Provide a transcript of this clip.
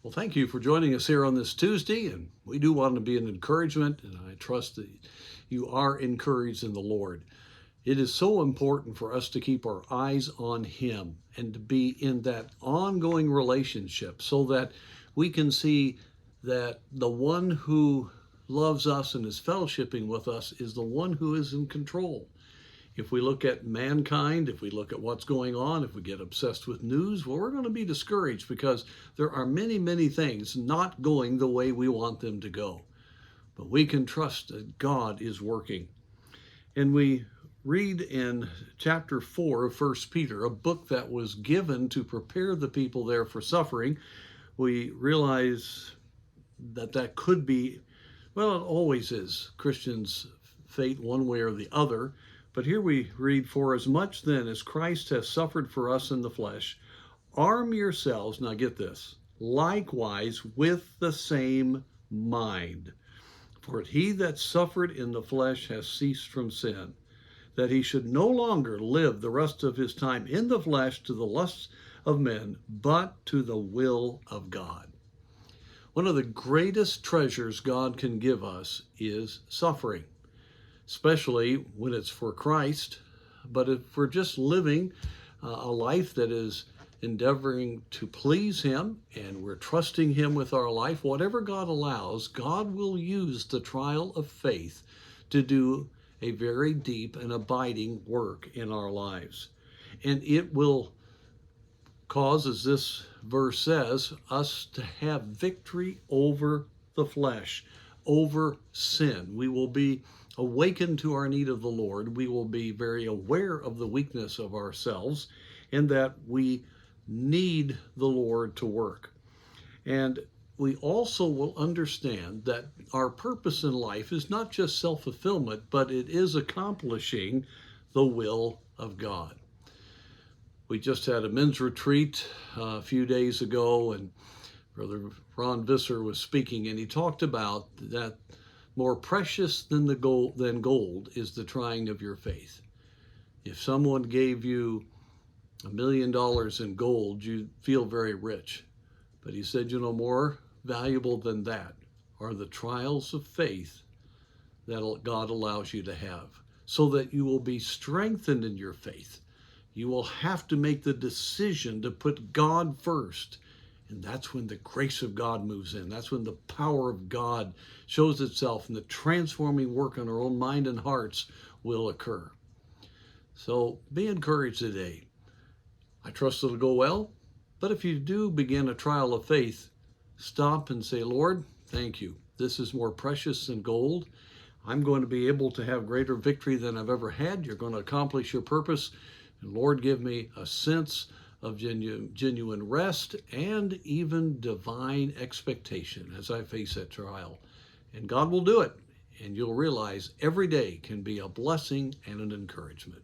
Well, thank you for joining us here on this Tuesday, and we do want to be an encouragement, and I trust that you are encouraged in the Lord. It is so important for us to keep our eyes on Him and to be in that ongoing relationship so that we can see that the one who loves us and is fellowshipping with us is the one who is in control. If we look at mankind, if we look at what's going on, if we get obsessed with news, well, we're going to be discouraged because there are many, many things not going the way we want them to go. But we can trust that God is working. And we read in chapter 4 of 1 Peter, a book that was given to prepare the people there for suffering. We realize that that could be, well, it always is, Christians' fate one way or the other. But here we read, "For as much then as Christ has suffered for us in the flesh, arm yourselves," now get this, "likewise with the same mind. For he that suffered in the flesh has ceased from sin, that he should no longer live the rest of his time in the flesh to the lusts of men, but to the will of God." One of the greatest treasures God can give us is suffering, especially when it's for Christ. But if we're just living a life that is endeavoring to please Him and we're trusting Him with our life, whatever God allows, God will use the trial of faith to do a very deep and abiding work in our lives. And it will cause, as this verse says, us to have victory over the flesh, over sin. We will be awakened to our need of the Lord. We will be very aware of the weakness of ourselves and that we need the Lord to work. And we also will understand that our purpose in life is not just self-fulfillment, but it is accomplishing the will of God. We just had a men's retreat a few days ago, and Brother Ron Visser was speaking, and he talked about that more precious than gold is the trying of your faith. If someone gave you $1 million in gold, you'd feel very rich. But he said, more valuable than that are the trials of faith that God allows you to have, so that you will be strengthened in your faith. You will have to make the decision to put God first. And that's when the grace of God moves in. That's when the power of God shows itself and the transforming work on our own mind and hearts will occur. So be encouraged today. I trust it'll go well. But if you do begin a trial of faith, stop and say, "Lord, thank you. This is more precious than gold. I'm going to be able to have greater victory than I've ever had. You're going to accomplish your purpose. And Lord, give me a sense of genuine rest and even divine expectation as I face that trial." And God will do it. And you'll realize every day can be a blessing and an encouragement.